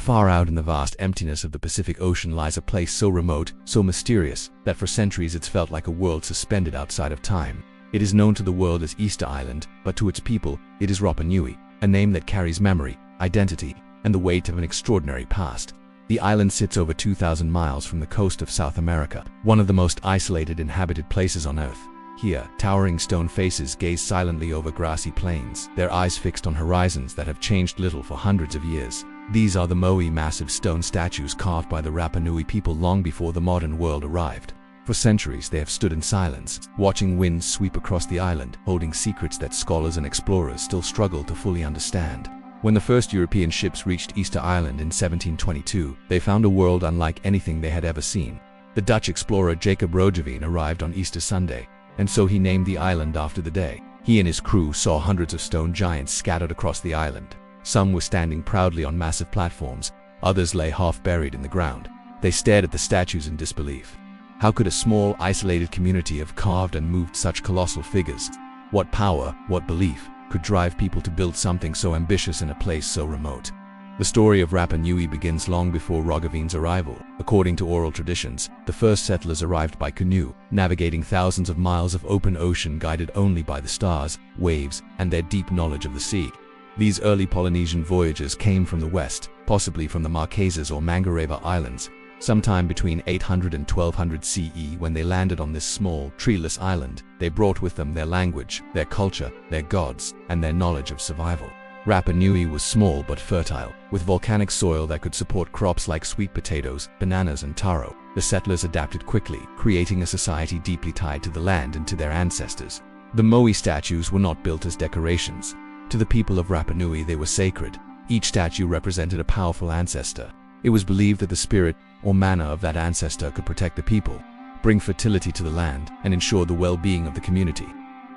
Far out in the vast emptiness of the Pacific Ocean lies a place so remote, so mysterious, that for centuries it's felt like a world suspended outside of time. It is known to the world as Easter Island, but to its people, it is Rapa Nui, a name that carries memory, identity, and the weight of an extraordinary past. The island sits over 2,000 miles from the coast of South America, one of the most isolated inhabited places on Earth. Here, towering stone faces gaze silently over grassy plains, their eyes fixed on horizons that have changed little for hundreds of years. These are the Moai, massive stone statues carved by the Rapa Nui people long before the modern world arrived. For centuries they have stood in silence, watching winds sweep across the island, holding secrets that scholars and explorers still struggle to fully understand. When the first European ships reached Easter Island in 1722, they found a world unlike anything they had ever seen. The Dutch explorer Jacob Roggeveen arrived on Easter Sunday, and so he named the island after the day. He and his crew saw hundreds of stone giants scattered across the island. Some were standing proudly on massive platforms, others lay half buried in the ground. They stared at the statues in disbelief. How could a small, isolated community have carved and moved such colossal figures? What power, what belief, could drive people to build something so ambitious in a place so remote? The story of Rapa Nui begins long before Roggeveen's arrival. According to oral traditions, the first settlers arrived by canoe, navigating thousands of miles of open ocean guided only by the stars, waves, and their deep knowledge of the sea. These early Polynesian voyagers came from the west, possibly from the Marquesas or Mangareva Islands, sometime between 800 and 1200 CE. When they landed on this small, treeless island, they brought with them their language, their culture, their gods, and their knowledge of survival. Rapa Nui was small but fertile, with volcanic soil that could support crops like sweet potatoes, bananas, and taro. The settlers adapted quickly, creating a society deeply tied to the land and to their ancestors. The Moai statues were not built as decorations. To the people of Rapa Nui they were sacred. Each statue represented a powerful ancestor. It was believed that the spirit or mana of that ancestor could protect the people, bring fertility to the land, and ensure the well-being of the community.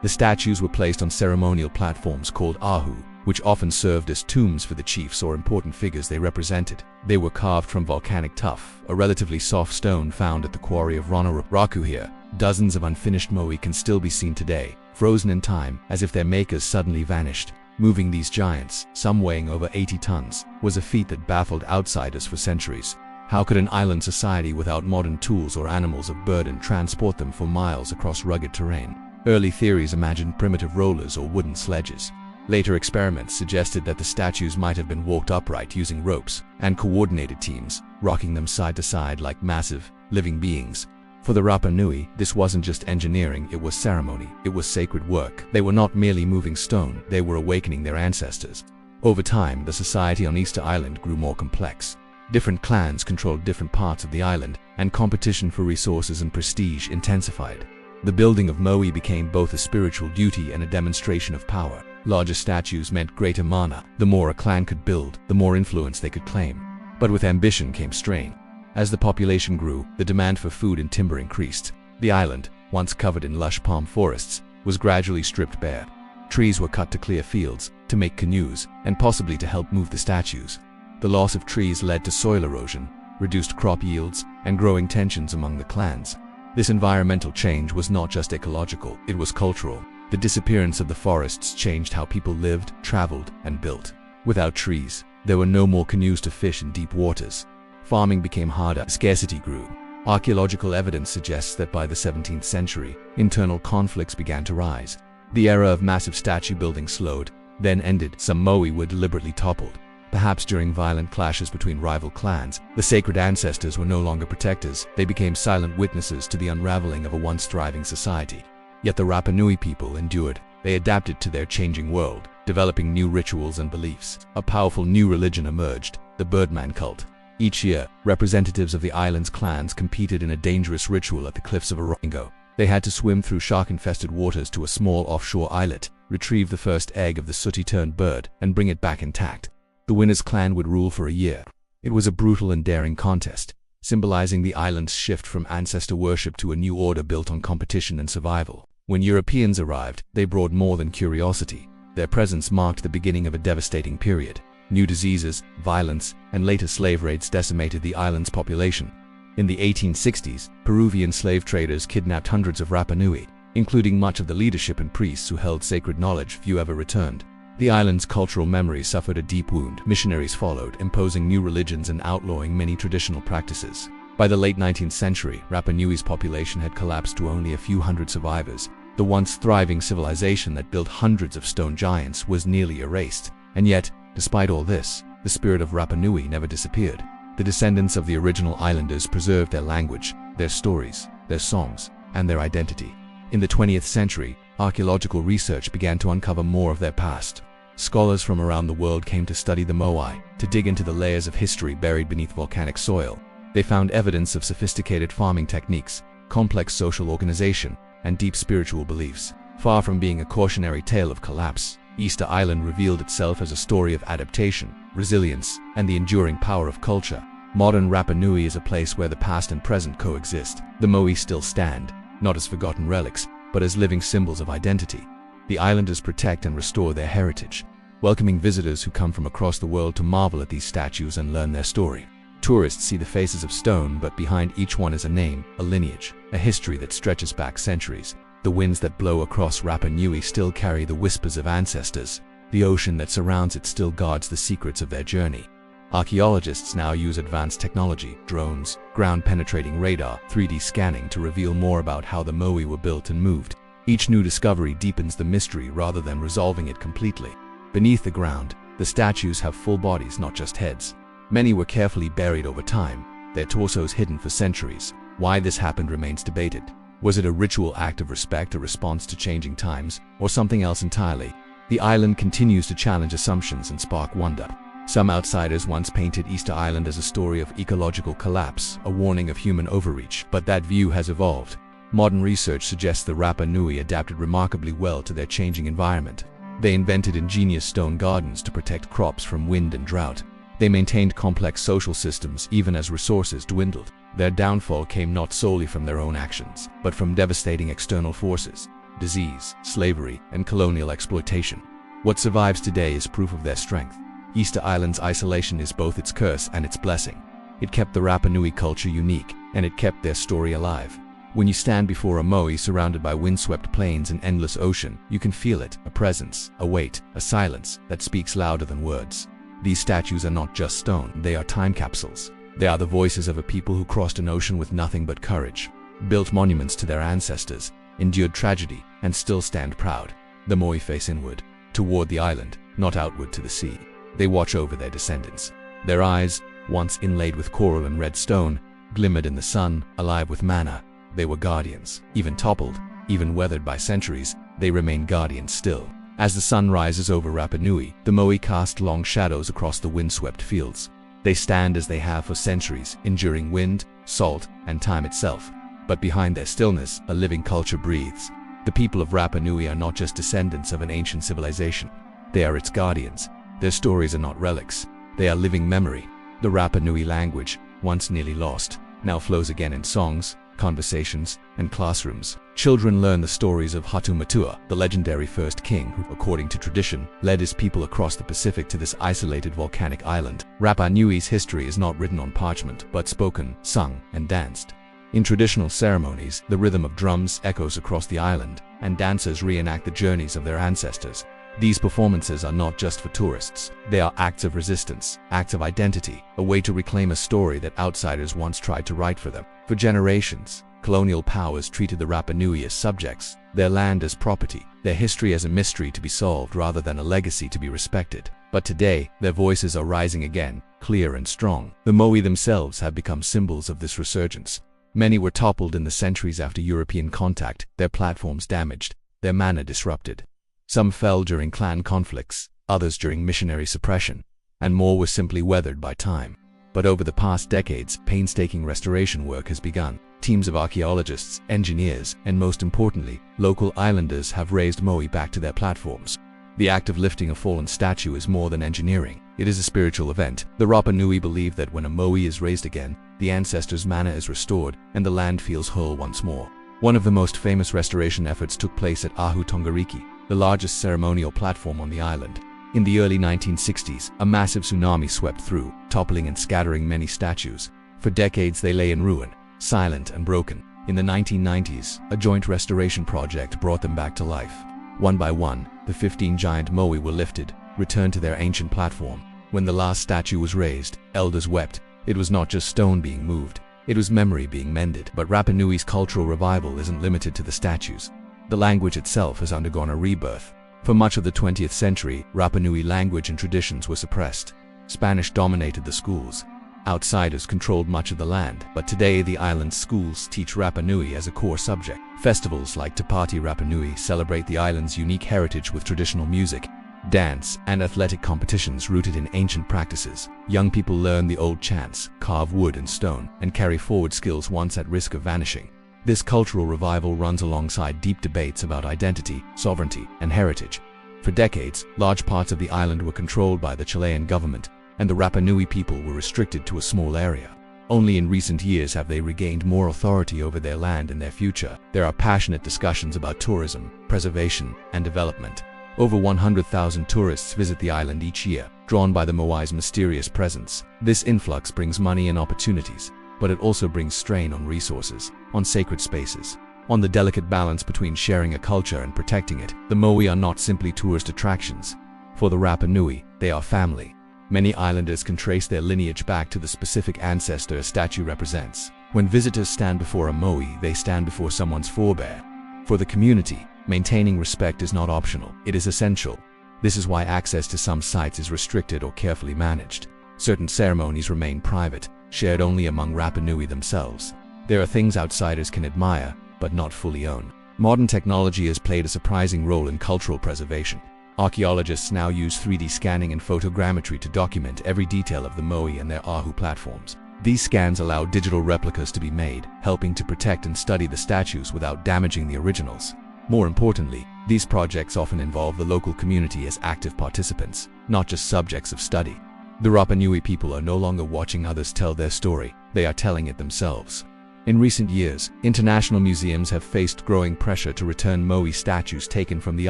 The statues were placed on ceremonial platforms called Ahu, which often served as tombs for the chiefs or important figures they represented. They were carved from volcanic tuff, a relatively soft stone found at the quarry of Raku here. Dozens of unfinished Moai can still be seen today, frozen in time, as if their makers suddenly vanished. Moving these giants, some weighing over 80 tons, was a feat that baffled outsiders for centuries. How could an island society without modern tools or animals of burden transport them for miles across rugged terrain? Early theories imagined primitive rollers or wooden sledges. Later experiments suggested that the statues might have been walked upright using ropes and coordinated teams, rocking them side to side like massive, living beings. For the Rapa Nui, this wasn't just engineering, it was ceremony, it was sacred work. They were not merely moving stone, they were awakening their ancestors. Over time, the society on Easter Island grew more complex. Different clans controlled different parts of the island, and competition for resources and prestige intensified. The building of Moai became both a spiritual duty and a demonstration of power. Larger statues meant greater mana. The more a clan could build, the more influence they could claim. But with ambition came strain. As the population grew, the demand for food and timber increased. The island, once covered in lush palm forests, was gradually stripped bare. Trees were cut to clear fields, to make canoes, and possibly to help move the statues. The loss of trees led to soil erosion, reduced crop yields, and growing tensions among the clans. This environmental change was not just ecological, it was cultural. The disappearance of the forests changed how people lived, traveled, and built. Without trees, there were no more canoes to fish in deep waters. Farming became harder, scarcity grew. Archaeological evidence suggests that by the 17th century, internal conflicts began to rise. The era of massive statue building slowed, then ended. Some Moai were deliberately toppled. Perhaps during violent clashes between rival clans, the sacred ancestors were no longer protectors, they became silent witnesses to the unraveling of a once thriving society. Yet the Rapa Nui people endured. They adapted to their changing world, developing new rituals and beliefs. A powerful new religion emerged, the Birdman cult. Each year, representatives of the island's clans competed in a dangerous ritual at the cliffs of Orongo. They had to swim through shark-infested waters to a small offshore islet, retrieve the first egg of the sooty-turned bird, and bring it back intact. The winner's clan would rule for a year. It was a brutal and daring contest, symbolizing the island's shift from ancestor worship to a new order built on competition and survival. When Europeans arrived, they brought more than curiosity. Their presence marked the beginning of a devastating period. New diseases, violence, and later slave raids decimated the island's population. In the 1860s, Peruvian slave traders kidnapped hundreds of Rapa Nui, including much of the leadership and priests who held sacred knowledge. Few ever returned. The island's cultural memory suffered a deep wound. Missionaries followed, imposing new religions and outlawing many traditional practices. By the late 19th century, Rapa Nui's population had collapsed to only a few hundred survivors. The once thriving civilization that built hundreds of stone giants was nearly erased. And yet, despite all this, the spirit of Rapa Nui never disappeared. The descendants of the original islanders preserved their language, their stories, their songs, and their identity. In the 20th century, archaeological research began to uncover more of their past. Scholars from around the world came to study the Moai, to dig into the layers of history buried beneath volcanic soil. They found evidence of sophisticated farming techniques, complex social organization, and deep spiritual beliefs. Far from being a cautionary tale of collapse, Easter Island revealed itself as a story of adaptation, resilience, and the enduring power of culture. Modern Rapa Nui is a place where the past and present coexist. The Moai still stand, not as forgotten relics, but as living symbols of identity. The islanders protect and restore their heritage, welcoming visitors who come from across the world to marvel at these statues and learn their story. Tourists see the faces of stone, but behind each one is a name, a lineage, a history that stretches back centuries. The winds that blow across Rapa Nui still carry the whispers of ancestors. The ocean that surrounds it still guards the secrets of their journey. Archaeologists now use advanced technology, drones, ground-penetrating radar, 3D scanning to reveal more about how the Moai were built and moved. Each new discovery deepens the mystery rather than resolving it completely. Beneath the ground, the statues have full bodies, not just heads. Many were carefully buried over time, their torsos hidden for centuries. Why this happened remains debated. Was it a ritual act of respect, a response to changing times, or something else entirely? The island continues to challenge assumptions and spark wonder. Some outsiders once painted Easter Island as a story of ecological collapse, a warning of human overreach, but that view has evolved. Modern research suggests the Rapa Nui adapted remarkably well to their changing environment. They invented ingenious stone gardens to protect crops from wind and drought. They maintained complex social systems even as resources dwindled. Their downfall came not solely from their own actions, but from devastating external forces: disease, slavery, and colonial exploitation. What survives today is proof of their strength. Easter Island's isolation is both its curse and its blessing. It kept the Rapa Nui culture unique, and it kept their story alive. When you stand before a Moai surrounded by windswept plains and endless ocean, you can feel it, a presence, a weight, a silence that speaks louder than words. These statues are not just stone, they are time capsules. They are the voices of a people who crossed an ocean with nothing but courage, built monuments to their ancestors, endured tragedy, and still stand proud. The Moai face inward, toward the island, not outward to the sea. They watch over their descendants. Their eyes, once inlaid with coral and red stone, glimmered in the sun, alive with mana. They were guardians. Even toppled, even weathered by centuries, they remain guardians still. As the sun rises over Rapa Nui, the Moai cast long shadows across the windswept fields. They stand as they have for centuries, enduring wind, salt, and time itself. But behind their stillness, a living culture breathes. The people of Rapa Nui are not just descendants of an ancient civilization. They are its guardians. Their stories are not relics. They are living memory. The Rapa Nui language, once nearly lost, now flows again in songs, conversations, and classrooms. Children learn the stories of Hatu Matua, the legendary first king who, according to tradition, led his people across the Pacific to this isolated volcanic island. Rapa Nui's history is not written on parchment, but spoken, sung, and danced. In traditional ceremonies, the rhythm of drums echoes across the island, and dancers reenact the journeys of their ancestors. These performances are not just for tourists. They are acts of resistance, acts of identity, a way to reclaim a story that outsiders once tried to write for them. For generations, colonial powers treated the Rapa Nui as subjects, their land as property, their history as a mystery to be solved rather than a legacy to be respected. But today, their voices are rising again, clear and strong. The Moai themselves have become symbols of this resurgence. Many were toppled in the centuries after European contact, their platforms damaged, their manor disrupted. Some fell during clan conflicts, others during missionary suppression, and more were simply weathered by time. But over the past decades, painstaking restoration work has begun. Teams of archaeologists, engineers, and most importantly, local islanders have raised Moai back to their platforms. The act of lifting a fallen statue is more than engineering. It is a spiritual event. The Rapa Nui believe that when a Moai is raised again, the ancestors' manor is restored and the land feels whole once more. One of the most famous restoration efforts took place at Ahu Tongariki, the largest ceremonial platform on the island. In the early 1960s, a massive tsunami swept through, toppling and scattering many statues. For decades they lay in ruin, silent and broken. In the 1990s, a joint restoration project brought them back to life. One by one, the 15 giant moai were lifted, returned to their ancient platform. When the last statue was raised, elders wept. It was not just stone being moved, it was memory being mended. But Rapa Nui's cultural revival isn't limited to the statues. The language itself has undergone a rebirth. For much of the 20th century, Rapa Nui language and traditions were suppressed. Spanish dominated the schools. Outsiders controlled much of the land, but today the island's schools teach Rapa Nui as a core subject. Festivals like Tapati Rapa Nui celebrate the island's unique heritage with traditional music, dance, and athletic competitions rooted in ancient practices. Young people learn the old chants, carve wood and stone, and carry forward skills once at risk of vanishing. This cultural revival runs alongside deep debates about identity, sovereignty, and heritage. For decades, large parts of the island were controlled by the Chilean government, and the Rapa Nui people were restricted to a small area. Only in recent years have they regained more authority over their land and their future. There are passionate discussions about tourism, preservation, and development. Over 100,000 tourists visit the island each year, drawn by the Moai's mysterious presence. This influx brings money and opportunities, but it also brings strain on resources, on sacred spaces, on the delicate balance between sharing a culture and protecting it. The Moai are not simply tourist attractions. For the Rapa Nui, they are family. Many islanders can trace their lineage back to the specific ancestor a statue represents. When visitors stand before a moai, they stand before someone's forebear. For the community, maintaining respect is not optional, it is essential. This is why access to some sites is restricted or carefully managed. Certain ceremonies remain private, shared only among Rapa Nui themselves. There are things outsiders can admire, but not fully own. Modern technology has played a surprising role in cultural preservation. Archaeologists now use 3D scanning and photogrammetry to document every detail of the moai and their Ahu platforms. These scans allow digital replicas to be made, helping to protect and study the statues without damaging the originals. More importantly, these projects often involve the local community as active participants, not just subjects of study. The Rapa Nui people are no longer watching others tell their story, they are telling it themselves. In recent years, international museums have faced growing pressure to return moai statues taken from the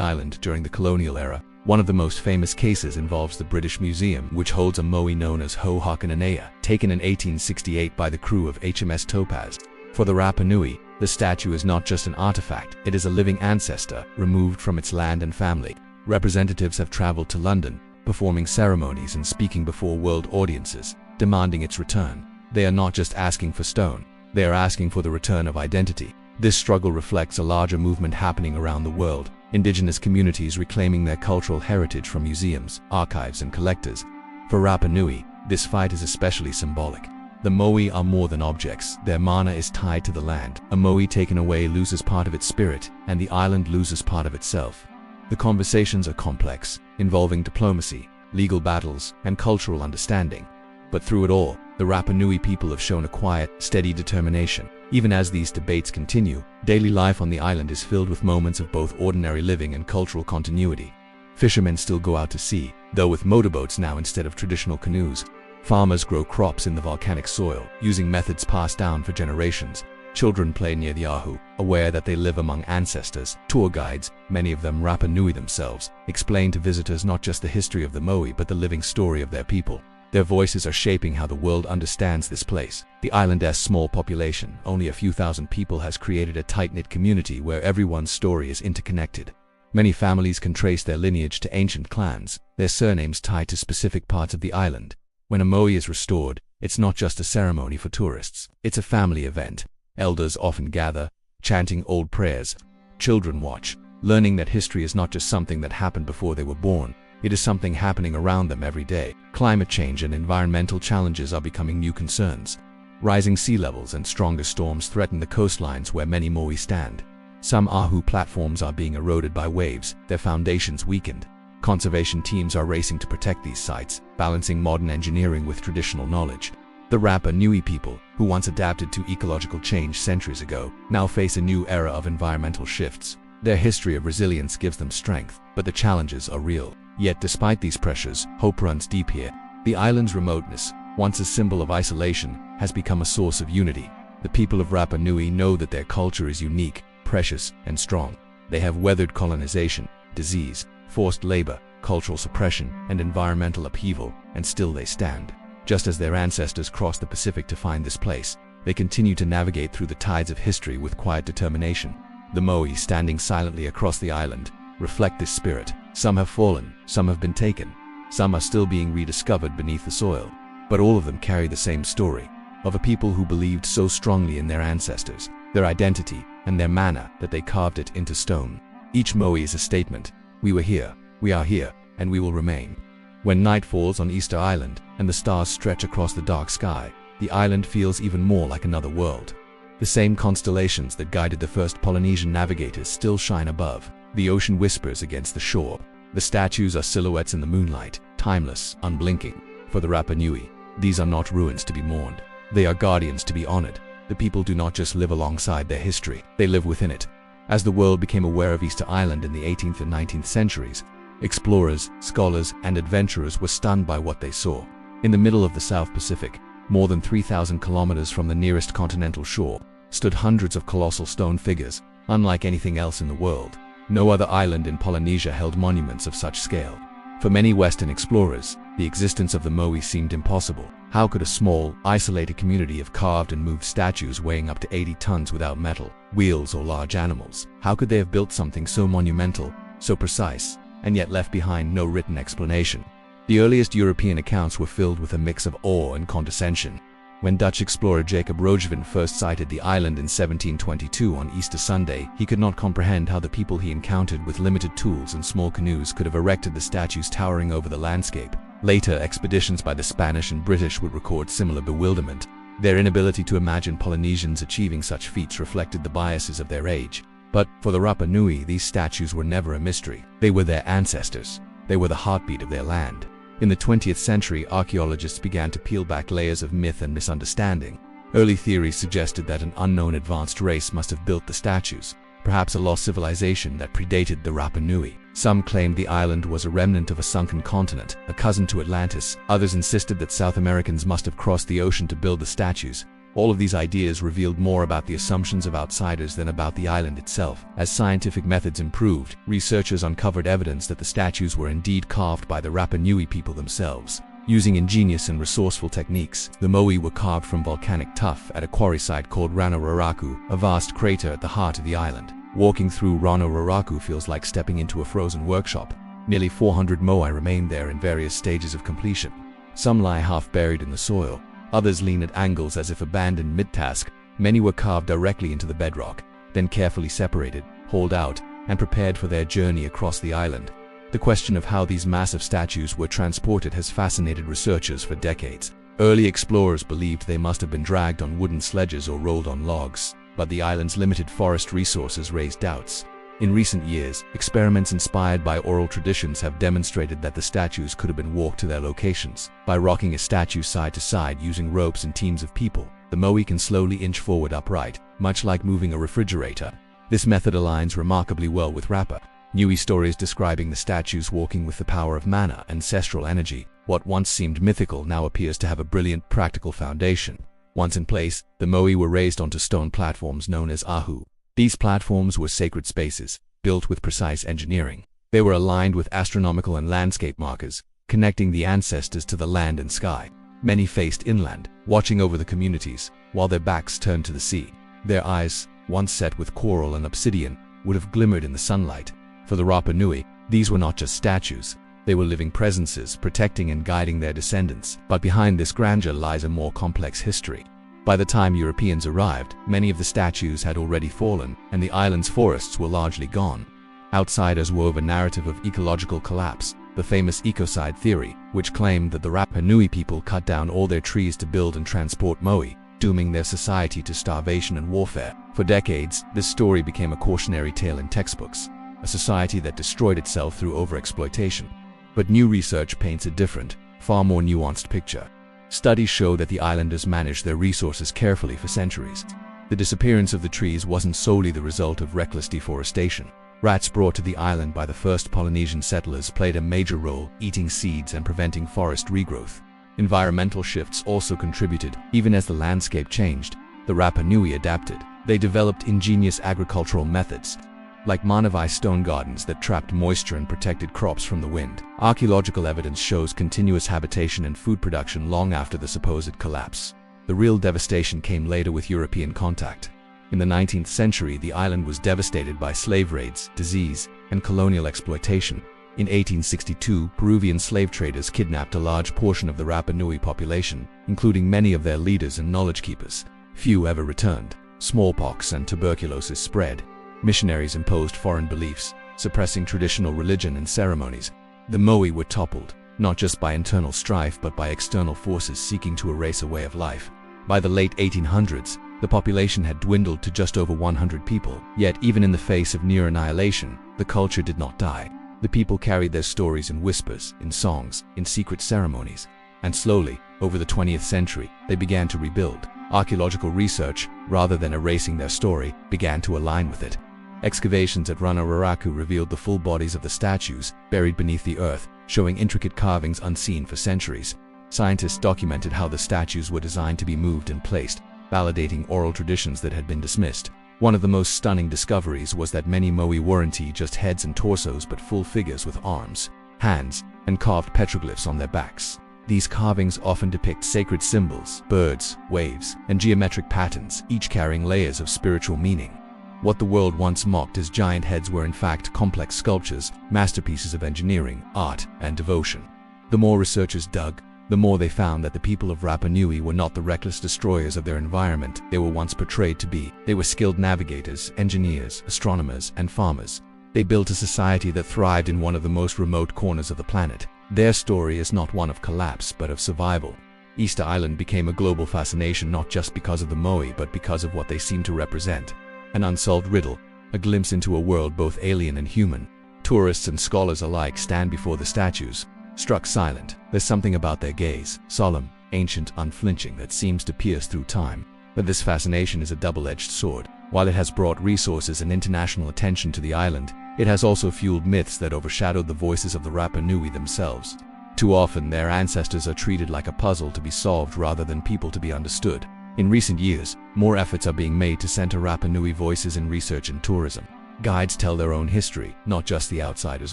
island during the colonial era. One of the most famous cases involves the British Museum, which holds a moai known as Ho Hakananea, taken in 1868 by the crew of HMS Topaz. For the Rapa Nui, the statue is not just an artifact, it is a living ancestor, removed from its land and family. Representatives have traveled to London, performing ceremonies and speaking before world audiences, demanding its return. They are not just asking for stone, they are asking for the return of identity. This struggle reflects a larger movement happening around the world, indigenous communities reclaiming their cultural heritage from museums, archives, and collectors. For Rapa Nui, this fight is especially symbolic. The moai are more than objects, their mana is tied to the land. A moai taken away loses part of its spirit, and the island loses part of itself. The conversations are complex, involving diplomacy, legal battles, and cultural understanding. But through it all, the Rapa Nui people have shown a quiet, steady determination. Even as these debates continue, daily life on the island is filled with moments of both ordinary living and cultural continuity. Fishermen still go out to sea, though with motorboats now instead of traditional canoes. Farmers grow crops in the volcanic soil, using methods passed down for generations. Children play near the Ahu, aware that they live among ancestors. Tour guides, many of them Rapa Nui themselves, explain to visitors not just the history of the moai but the living story of their people. Their voices are shaping how the world understands this place. The island's small population, only a few thousand people, has created a tight-knit community where everyone's story is interconnected. Many families can trace their lineage to ancient clans, their surnames tied to specific parts of the island. When a moai is restored, it's not just a ceremony for tourists, it's a family event. Elders often gather, chanting old prayers. Children watch, learning that history is not just something that happened before they were born. It is something happening around them every day. Climate change and environmental challenges are becoming new concerns. Rising sea levels and stronger storms threaten the coastlines where many moai stand. Some Ahu platforms are being eroded by waves, their foundations weakened. Conservation teams are racing to protect these sites, balancing modern engineering with traditional knowledge. The Rapa Nui people, who once adapted to ecological change centuries ago, now face a new era of environmental shifts. Their history of resilience gives them strength, but the challenges are real. Yet despite these pressures, hope runs deep here. The island's remoteness, once a symbol of isolation, has become a source of unity. The people of Rapa Nui know that their culture is unique, precious, and strong. They have weathered colonization, disease, forced labor, cultural suppression, and environmental upheaval, and still they stand. Just as their ancestors crossed the Pacific to find this place, they continue to navigate through the tides of history with quiet determination. The moai standing silently across the island reflect this spirit. Some have fallen, some have been taken, some are still being rediscovered beneath the soil. But all of them carry the same story, of a people who believed so strongly in their ancestors, their identity, and their manna that they carved it into stone. Each Moai is a statement: we were here, we are here, and we will remain. When night falls on Easter Island and the stars stretch across the dark sky, the island feels even more like another world. The same constellations that guided the first Polynesian navigators still shine above. The ocean whispers against the shore. The statues are silhouettes in the moonlight, timeless, unblinking. For the Rapa Nui, these are not ruins to be mourned. They are guardians to be honored. The people do not just live alongside their history, they live within it. As the world became aware of Easter Island in the 18th and 19th centuries, explorers, scholars, and adventurers were stunned by what they saw. In the middle of the South Pacific, more than 3,000 kilometers from the nearest continental shore, stood hundreds of colossal stone figures, unlike anything else in the world. No other island in Polynesia held monuments of such scale. For many Western explorers, the existence of the Moai seemed impossible. How could a small, isolated community of carved and moved statues weighing up to 80 tons without metal, wheels, or large animals? How could they have built something so monumental, so precise, and yet left behind no written explanation? The earliest European accounts were filled with a mix of awe and condescension. When Dutch explorer Jacob Roggeveen first sighted the island in 1722 on Easter Sunday, he could not comprehend how the people he encountered with limited tools and small canoes could have erected the statues towering over the landscape. Later, expeditions by the Spanish and British would record similar bewilderment. Their inability to imagine Polynesians achieving such feats reflected the biases of their age. But for the Rapa Nui, these statues were never a mystery. They were their ancestors. They were the heartbeat of their land. In the 20th century, archaeologists began to peel back layers of myth and misunderstanding. Early theories suggested that an unknown advanced race must have built the statues, perhaps a lost civilization that predated the Rapa Nui. Some claimed the island was a remnant of a sunken continent, a cousin to Atlantis. Others insisted that South Americans must have crossed the ocean to build the statues. All of these ideas revealed more about the assumptions of outsiders than about the island itself. As scientific methods improved, researchers uncovered evidence that the statues were indeed carved by the Rapa Nui people themselves. Using ingenious and resourceful techniques, the Moai were carved from volcanic tuff at a quarry site called Rano Raraku, a vast crater at the heart of the island. Walking through Rano Raraku feels like stepping into a frozen workshop. Nearly 400 Moai remain there in various stages of completion. Some lie half buried in the soil. Others lean at angles as if abandoned mid-task. Many were carved directly into the bedrock, then carefully separated, hauled out, and prepared for their journey across the island. The question of how these massive statues were transported has fascinated researchers for decades. Early explorers believed they must have been dragged on wooden sledges or rolled on logs, but the island's limited forest resources raised doubts. In recent years, experiments inspired by oral traditions have demonstrated that the statues could have been walked to their locations. By rocking a statue side to side using ropes and teams of people, the Moai can slowly inch forward upright, much like moving a refrigerator. This method aligns remarkably well with Rapa Nui stories describing the statues walking with the power of mana, ancestral energy. What once seemed mythical now appears to have a brilliant practical foundation. Once in place, the Moai were raised onto stone platforms known as Ahu. These platforms were sacred spaces, built with precise engineering. They were aligned with astronomical and landscape markers, connecting the ancestors to the land and sky. Many faced inland, watching over the communities, while their backs turned to the sea. Their eyes, once set with coral and obsidian, would have glimmered in the sunlight. For the Rapa Nui, these were not just statues. They were living presences, protecting and guiding their descendants. But behind this grandeur lies a more complex history. By the time Europeans arrived, many of the statues had already fallen, and the island's forests were largely gone. Outsiders wove a narrative of ecological collapse, the famous ecocide theory, which claimed that the Rapa Nui people cut down all their trees to build and transport Moai, dooming their society to starvation and warfare. For decades, this story became a cautionary tale in textbooks, a society that destroyed itself through overexploitation. But new research paints a different, far more nuanced picture. Studies show that the islanders managed their resources carefully for centuries. The disappearance of the trees wasn't solely the result of reckless deforestation. Rats brought to the island by the first Polynesian settlers played a major role, eating seeds and preventing forest regrowth. Environmental shifts also contributed. Even as the landscape changed, the Rapa Nui adapted. They developed ingenious agricultural methods, like Manavai stone gardens that trapped moisture and protected crops from the wind. Archaeological evidence shows continuous habitation and food production long after the supposed collapse. The real devastation came later with European contact. In the 19th century, the island was devastated by slave raids, disease, and colonial exploitation. In 1862, Peruvian slave traders kidnapped a large portion of the Rapa Nui population, including many of their leaders and knowledge keepers. Few ever returned. Smallpox and tuberculosis spread. Missionaries imposed foreign beliefs, suppressing traditional religion and ceremonies. The Moai were toppled, not just by internal strife but by external forces seeking to erase a way of life. By the late 1800s, the population had dwindled to just over 100 people, yet even in the face of near annihilation, the culture did not die. The people carried their stories in whispers, in songs, in secret ceremonies. And slowly, over the 20th century, they began to rebuild. Archaeological research, rather than erasing their story, began to align with it. Excavations at Raraku revealed the full bodies of the statues, buried beneath the earth, showing intricate carvings unseen for centuries. Scientists documented how the statues were designed to be moved and placed, validating oral traditions that had been dismissed. One of the most stunning discoveries was that many Moai weren't just heads and torsos but full figures with arms, hands, and carved petroglyphs on their backs. These carvings often depict sacred symbols, birds, waves, and geometric patterns, each carrying layers of spiritual meaning. What the world once mocked as giant heads were in fact complex sculptures, masterpieces of engineering, art, and devotion. The more researchers dug, the more they found that the people of Rapa Nui were not the reckless destroyers of their environment they were once portrayed to be. They were skilled navigators, engineers, astronomers, and farmers. They built a society that thrived in one of the most remote corners of the planet. Their story is not one of collapse, but of survival. Easter Island became a global fascination not just because of the Moai, but because of what they seem to represent. An unsolved riddle, a glimpse into a world both alien and human. Tourists and scholars alike stand before the statues, struck silent. There's something about their gaze, solemn, ancient, unflinching, that seems to pierce through time. But this fascination is a double-edged sword. While it has brought resources and international attention to the island, it has also fueled myths that overshadowed the voices of the Rapa Nui themselves. Too often, their ancestors are treated like a puzzle to be solved rather than people to be understood. In recent years, more efforts are being made to center Rapa Nui voices in research and tourism. Guides tell their own history, not just the outsider's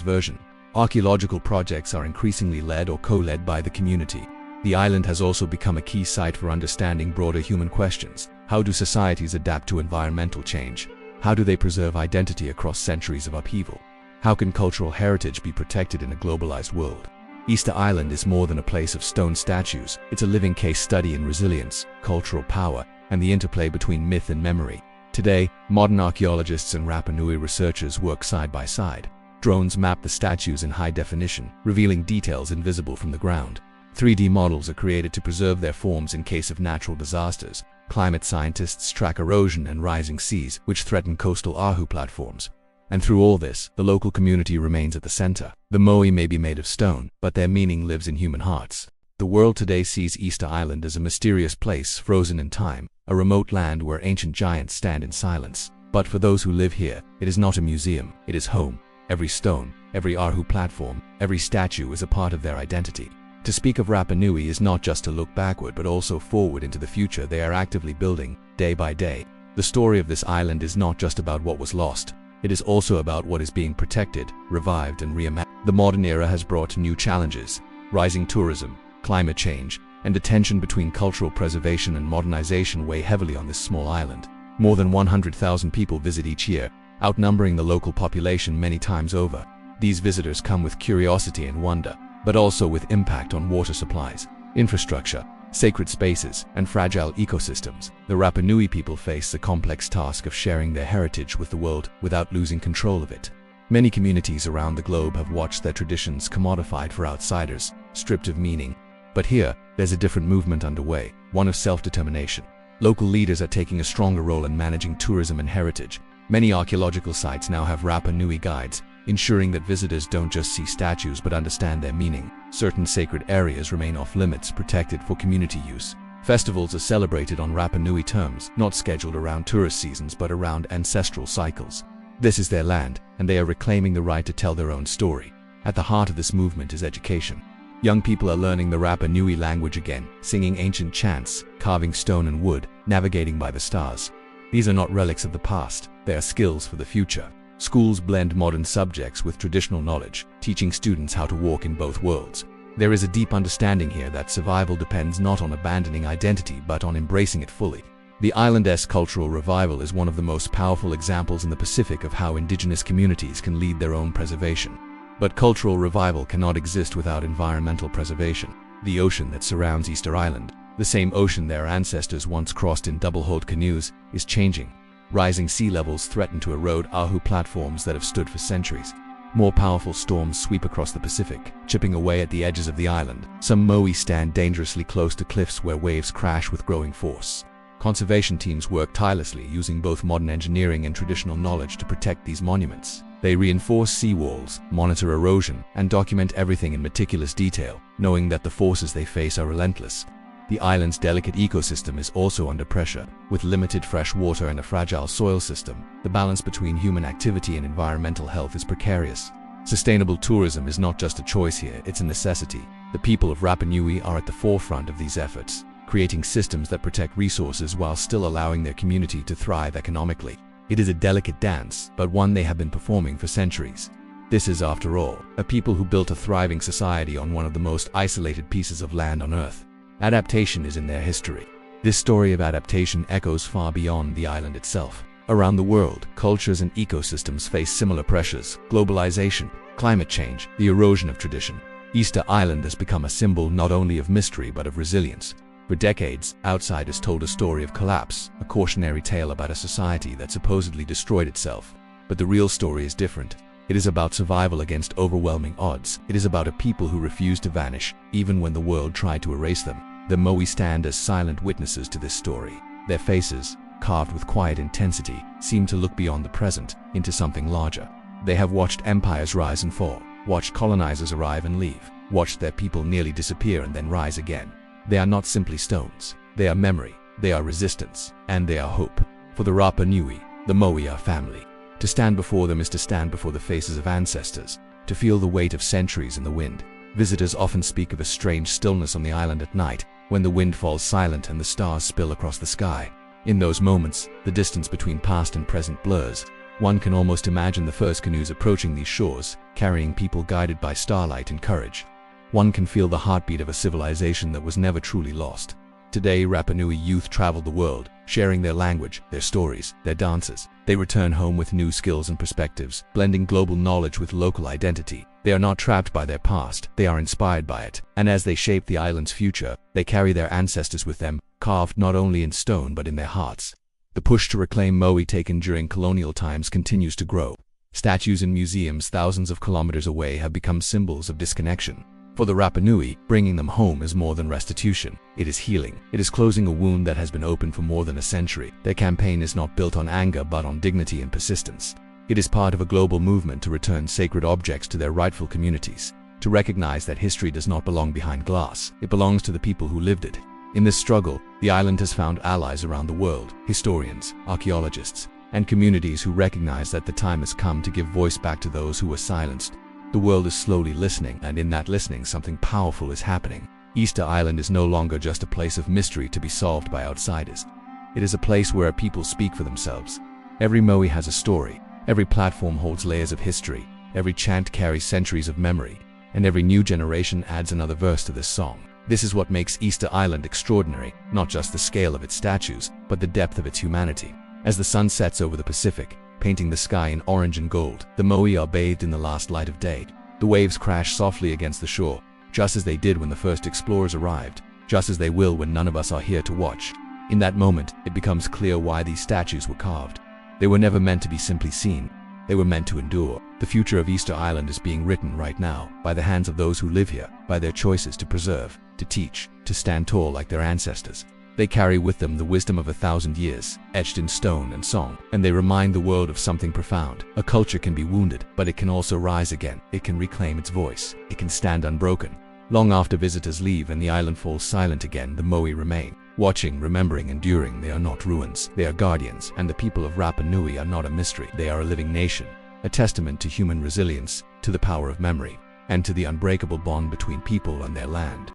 version. Archaeological projects are increasingly led or co-led by the community. The island has also become a key site for understanding broader human questions. How do societies adapt to environmental change? How do they preserve identity across centuries of upheaval? How can cultural heritage be protected in a globalized world? Easter Island is more than a place of stone statues. It's a living case study in resilience, cultural power, and the interplay between myth and memory. Today, modern archaeologists and Rapa Nui researchers work side by side. Drones map the statues in high definition, revealing details invisible from the ground. 3D models are created to preserve their forms in case of natural disasters. Climate scientists track erosion and rising seas, which threaten coastal Ahu platforms. And through all this, the local community remains at the center. The Moai may be made of stone, but their meaning lives in human hearts. The world today sees Easter Island as a mysterious place frozen in time, a remote land where ancient giants stand in silence. But for those who live here, it is not a museum, it is home. Every stone, every Ahu platform, every statue is a part of their identity. To speak of Rapa Nui is not just to look backward but also forward into the future they are actively building, day by day. The story of this island is not just about what was lost. It is also about what is being protected, revived, and reimagined. The modern era has brought new challenges: rising tourism, climate change, and the tension between cultural preservation and modernization weigh heavily on this small island. More than 100,000 people visit each year, outnumbering the local population many times over. These visitors come with curiosity and wonder, but also with impact on water supplies, infrastructure, sacred spaces, and fragile ecosystems. The Rapa Nui people face the complex task of sharing their heritage with the world without losing control of it. Many communities around the globe have watched their traditions commodified for outsiders, stripped of meaning. But here, there's a different movement underway, one of self-determination. Local leaders are taking a stronger role in managing tourism and heritage. Many archaeological sites now have Rapa Nui guides, ensuring that visitors don't just see statues but understand their meaning. Certain sacred areas remain off-limits, protected for community use. Festivals are celebrated on Rapa Nui terms, not scheduled around tourist seasons but around ancestral cycles. This is their land, and they are reclaiming the right to tell their own story. At the heart of this movement is education. Young people are learning the Rapa Nui language again, singing ancient chants, carving stone and wood, navigating by the stars. These are not relics of the past, they are skills for the future. Schools blend modern subjects with traditional knowledge, teaching students how to walk in both worlds. There is a deep understanding here that survival depends not on abandoning identity but on embracing it fully. The island's cultural revival is one of the most powerful examples in the Pacific of how indigenous communities can lead their own preservation. But cultural revival cannot exist without environmental preservation. The ocean that surrounds Easter Island, the same ocean their ancestors once crossed in double-hulled canoes, is changing. Rising sea levels threaten to erode Ahu platforms that have stood for centuries. More powerful storms sweep across the Pacific, chipping away at the edges of the island. Some moai stand dangerously close to cliffs where waves crash with growing force. Conservation teams work tirelessly, using both modern engineering and traditional knowledge to protect these monuments. They reinforce seawalls, monitor erosion, and document everything in meticulous detail, knowing that the forces they face are relentless. The island's delicate ecosystem is also under pressure. With limited fresh water and a fragile soil system, the balance between human activity and environmental health is precarious. Sustainable tourism is not just a choice here, it's a necessity. The people of Rapa Nui are at the forefront of these efforts, creating systems that protect resources while still allowing their community to thrive economically. It is a delicate dance, but one they have been performing for centuries. This is, after all, a people who built a thriving society on one of the most isolated pieces of land on Earth. Adaptation is in their history. This story of adaptation echoes far beyond the island itself. Around the world, cultures and ecosystems face similar pressures: globalization, climate change, the erosion of tradition. Easter Island has become a symbol not only of mystery but of resilience. For decades, outsiders told a story of collapse, a cautionary tale about a society that supposedly destroyed itself. But the real story is different. It is about survival against overwhelming odds. It is about a people who refused to vanish, even when the world tried to erase them. The moai stand as silent witnesses to this story. Their faces, carved with quiet intensity, seem to look beyond the present, into something larger. They have watched empires rise and fall, watched colonizers arrive and leave, watched their people nearly disappear and then rise again. They are not simply stones. They are memory, they are resistance, and they are hope. For the Rapa Nui, the moai are family. To stand before them is to stand before the faces of ancestors, to feel the weight of centuries in the wind. Visitors often speak of a strange stillness on the island at night, when the wind falls silent and the stars spill across the sky. In those moments, the distance between past and present blurs. One can almost imagine the first canoes approaching these shores, carrying people guided by starlight and courage. One can feel the heartbeat of a civilization that was never truly lost. Today, Rapa Nui youth travel the world, sharing their language, their stories, their dances. They return home with new skills and perspectives, blending global knowledge with local identity. They are not trapped by their past, they are inspired by it. And as they shape the island's future, they carry their ancestors with them, carved not only in stone but in their hearts. The push to reclaim moai taken during colonial times continues to grow. Statues in museums thousands of kilometers away have become symbols of disconnection. For the Rapa Nui, bringing them home is more than restitution. It is healing. It is closing a wound that has been open for more than a century. Their campaign is not built on anger but on dignity and persistence. It is part of a global movement to return sacred objects to their rightful communities, to recognize that history does not belong behind glass. It belongs to the people who lived it. In this struggle, the island has found allies around the world: historians, archaeologists, and communities who recognize that the time has come to give voice back to those who were silenced. The world is slowly listening, and in that listening something powerful is happening. Easter Island is no longer just a place of mystery to be solved by outsiders. It is a place where people speak for themselves. Every moai has a story, every platform holds layers of history, every chant carries centuries of memory, and every new generation adds another verse to this song. This is what makes Easter Island extraordinary, not just the scale of its statues, but the depth of its humanity. As the sun sets over the Pacific, painting the sky in orange and gold, the moai are bathed in the last light of day. The waves crash softly against the shore, just as they did when the first explorers arrived, just as they will when none of us are here to watch. In that moment, it becomes clear why these statues were carved. They were never meant to be simply seen. They were meant to endure. The future of Easter Island is being written right now, by the hands of those who live here, by their choices to preserve, to teach, to stand tall like their ancestors. They carry with them the wisdom of 1,000 years, etched in stone and song, and they remind the world of something profound. A culture can be wounded, but it can also rise again. It can reclaim its voice. It can stand unbroken. Long after visitors leave and the island falls silent again, the moai remain. Watching, remembering, enduring. They are not ruins. They are guardians, and the people of Rapa Nui are not a mystery. They are a living nation, a testament to human resilience, to the power of memory, and to the unbreakable bond between people and their land.